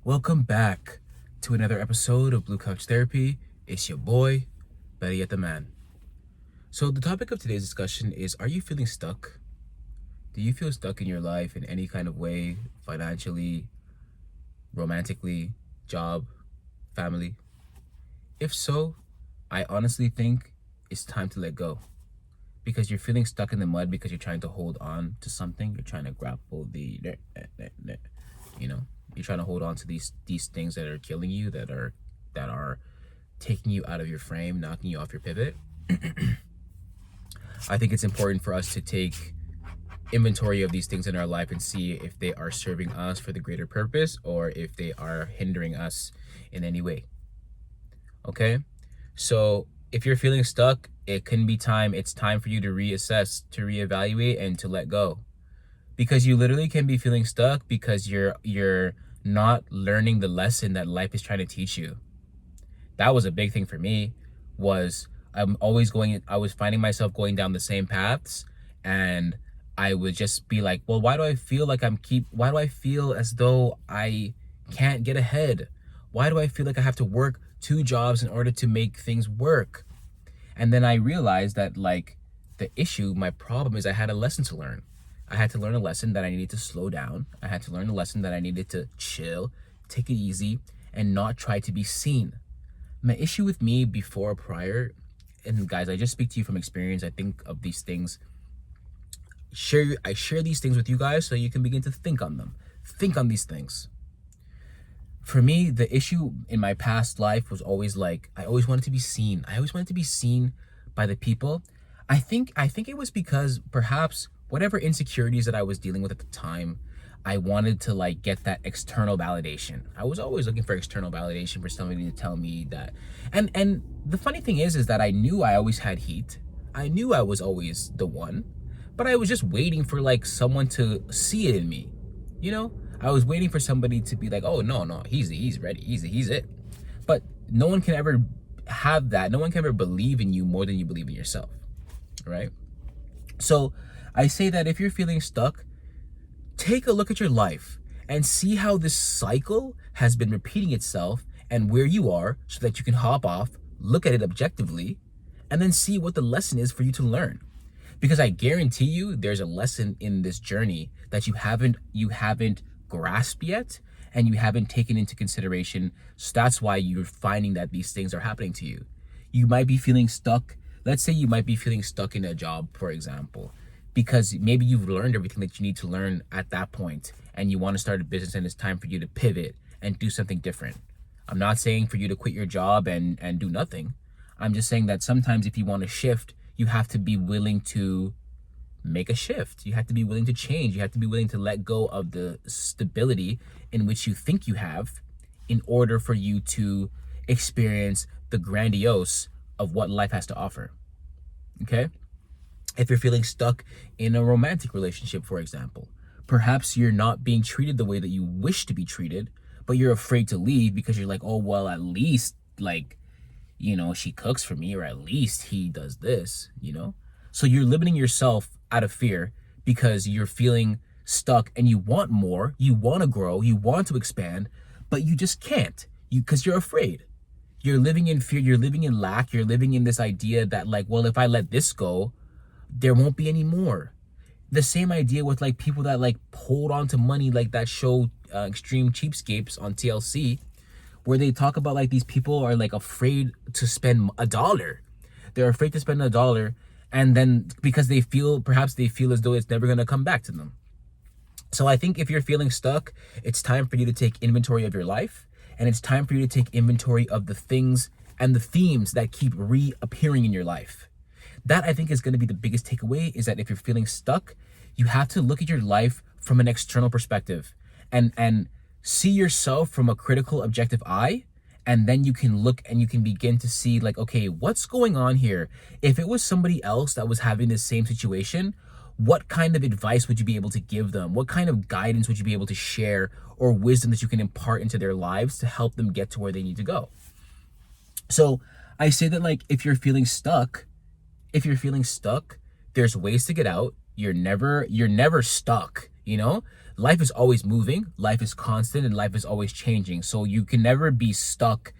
Welcome back to another episode of Blue Couch Therapy. It's your boy, Better Yet the Man. So the topic of today's discussion is, are you feeling stuck? Do you feel stuck in your life in any kind of way, financially, romantically, job, family? If so, I honestly think it's time to let go. Because you're feeling stuck in the mud because you're trying to hold on to something. You're trying to grapple you know, you're trying to hold on to these things that are killing you, that are taking you out of your frame, knocking you off your pivot. I think it's important for us to take inventory of these things in our life and see if they are serving us for the greater purpose or if they are hindering us in any way. Okay? So if you're feeling stuck, it's time for you to reassess, to reevaluate, and to let go. Because you literally can be feeling stuck because you're not learning the lesson that life is trying to teach you. That was a big thing for me. I was finding myself going down the same paths, and I would just be like, well, why do I feel as though I can't get ahead? Why do I feel like I have to work 2 jobs in order to make things work? And then I realized that my problem is I had a lesson to learn. I had to learn a lesson that I needed to slow down. I had to learn a lesson that I needed to chill, take it easy, and not try to be seen. My issue with me prior, and guys, I just speak to you from experience. I think of these things. I share these things with you guys so you can begin to think on them. Think on these things. For me, the issue in my past life was always I always wanted to be seen. I always wanted to be seen by the people. I think it was because perhaps whatever insecurities that I was dealing with at the time, I wanted to get that external validation. I was always looking for external validation, for somebody to tell me that. And the funny thing is that I knew I always had heat. I knew I was always the one, but I was just waiting for someone to see it in me. You know? I was waiting for somebody to be like, "Oh, no, he's ready. He's it." But no one can ever have that. No one can ever believe in you more than you believe in yourself. Right? So I say that if you're feeling stuck, take a look at your life and see how this cycle has been repeating itself and where you are, so that you can hop off, look at it objectively, and then see what the lesson is for you to learn. Because I guarantee you there's a lesson in this journey that you haven't grasped yet, and you haven't taken into consideration. So that's why you're finding that these things are happening to you. You might be feeling stuck. Let's say you might be feeling stuck in a job, for example, because maybe you've learned everything that you need to learn at that point, and you want to start a business, and it's time for you to pivot and do something different. I'm not saying for you to quit your job and do nothing. I'm just saying that sometimes if you want to shift, you have to be willing to make a shift. You have to be willing to change. You have to be willing to let go of the stability in which you think you have, in order for you to experience the grandiose of what life has to offer. Okay? If you're feeling stuck in a romantic relationship, for example, perhaps you're not being treated the way that you wish to be treated, but you're afraid to leave because you're like, oh, well, at least she cooks for me, or at least he does this, So you're limiting yourself out of fear because you're feeling stuck and you want more, you want to grow, you want to expand, but you just can't, because you're afraid. You're living in fear, you're living in lack, you're living in this idea that well, if I let this go, there won't be any more. The same idea with people that hold on to money, like that show Extreme Cheapskates on TLC, where they talk about these people are afraid to spend $1. They're afraid to spend $1, and then because perhaps they feel as though it's never going to come back to them. So I think if you're feeling stuck, it's time for you to take inventory of your life, and it's time for you to take inventory of the things and the themes that keep reappearing in your life. That, I think, is going to be the biggest takeaway, is that if you're feeling stuck, you have to look at your life from an external perspective and see yourself from a critical, objective eye. And then you can look and you can begin to see okay, what's going on here? If it was somebody else that was having the same situation, what kind of advice would you be able to give them? What kind of guidance would you be able to share, or wisdom that you can impart into their lives to help them get to where they need to go? So I say that if you're feeling stuck, there's ways to get out. You're never stuck You know, life is always moving, life is constant, and life is always changing. So you can never be stuck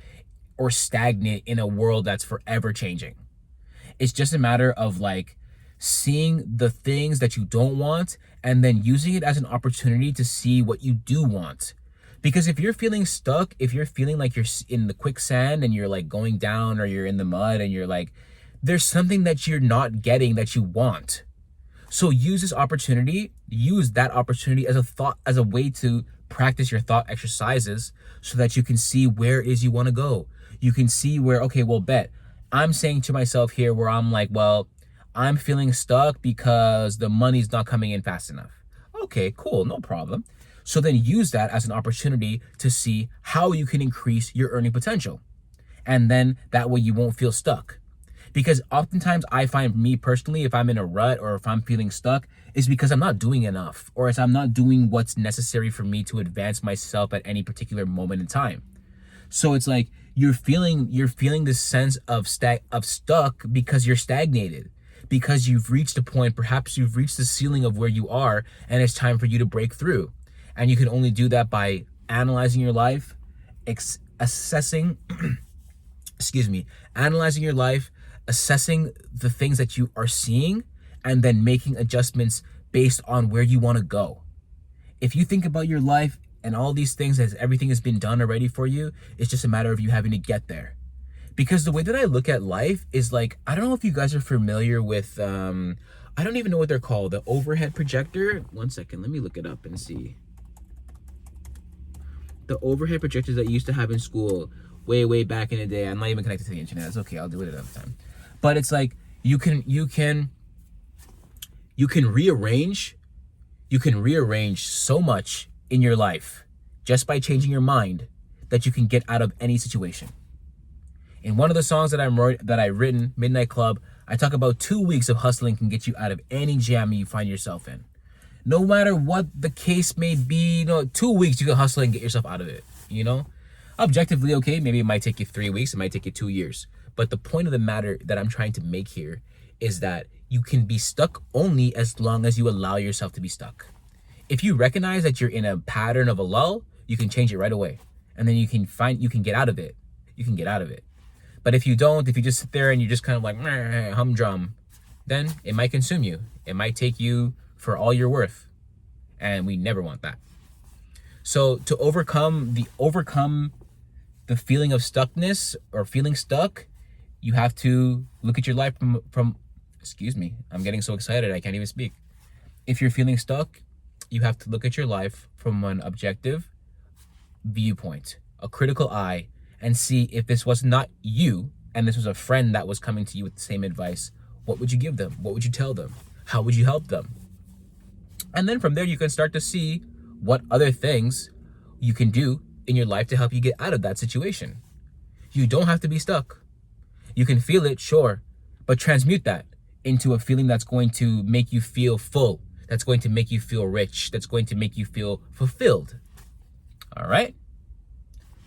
or stagnant in a world that's forever changing. It's just a matter of like seeing the things that you don't want and then using it as an opportunity to see what you do want. Because if you're feeling stuck, if you're feeling like you're in the quicksand and you're like going down, or you're in the mud and you're like, there's something that you're not getting that you want. So use this opportunity, use that opportunity as a way to practice your thought exercises so that you can see where it is you want to go. You can see where, okay, well, bet I'm saying to myself here where I'm like, well, I'm feeling stuck because the money's not coming in fast enough. Okay, cool, no problem. So then use that as an opportunity to see how you can increase your earning potential. And then that way you won't feel stuck. Because oftentimes I find, me personally, if I'm in a rut or if I'm feeling stuck, is because I'm not doing enough, or as I'm not doing what's necessary for me to advance myself at any particular moment in time. So it's like you're feeling this sense of stuck because you're stagnated, because you've reached a point, perhaps you've reached the ceiling of where you are, and it's time for you to break through. And you can only do that by analyzing your life, assessing, analyzing your life, assessing the things that you are seeing, and then making adjustments based on where you want to go. If you think about your life and all these things, as everything has been done already for you, it's just a matter of you having to get there. Because the way that I look at life is like, I don't know if you guys are familiar with, I don't even know what they're called, the overhead projector. One second, let me look it up and see. The overhead projectors that you used to have in school way back in the day. I'm not even connected to the internet. It's okay, I'll do it another time. But it's like you can rearrange so much in your life just by changing your mind that you can get out of any situation. In one of the songs that I've written, Midnight Club, I talk about 2 weeks of hustling can get you out of any jam you find yourself in. No matter what the case may be, 2 weeks you can hustle and get yourself out of it, Objectively, okay, maybe it might take you 3 weeks, it might take you 2 years. But the point of the matter that I'm trying to make here is that you can be stuck only as long as you allow yourself to be stuck. If you recognize that you're in a pattern of a lull, you can change it right away. And then you can get out of it. You can get out of it. But if you don't, if you just sit there and you're just kind of like humdrum, then it might consume you. It might take you for all you're worth. And we never want that. So to overcome the feeling of stuckness or feeling stuck, you have to look at your life from excuse me, I'm getting so excited I can't even speak. If you're feeling stuck, you have to look at your life from an objective viewpoint, a critical eye, and see if this was not you and this was a friend that was coming to you with the same advice, what would you give them? What would you tell them? How would you help them? And then from there, you can start to see what other things you can do in your life to help you get out of that situation. You don't have to be stuck. You can feel it, sure, but transmute that into a feeling that's going to make you feel full, that's going to make you feel rich, that's going to make you feel fulfilled. All right?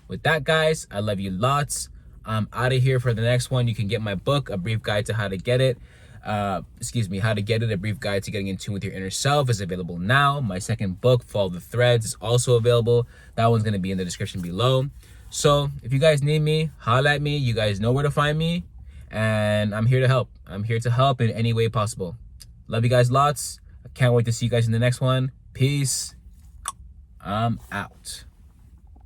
With that, guys, I love you lots. I'm out of here for the next one. You can get my book, A Brief Guide to How to Get It. How to Get It, A Brief Guide to Getting in Tune with Your Inner Self is available now. My second book, Follow the Threads, is also available. That one's going to be in the description below. So if you guys need me, holla at me. You guys know where to find me. And I'm here to help. I'm here to help in any way possible. Love you guys lots. I can't wait to see you guys in the next one. Peace. I'm out.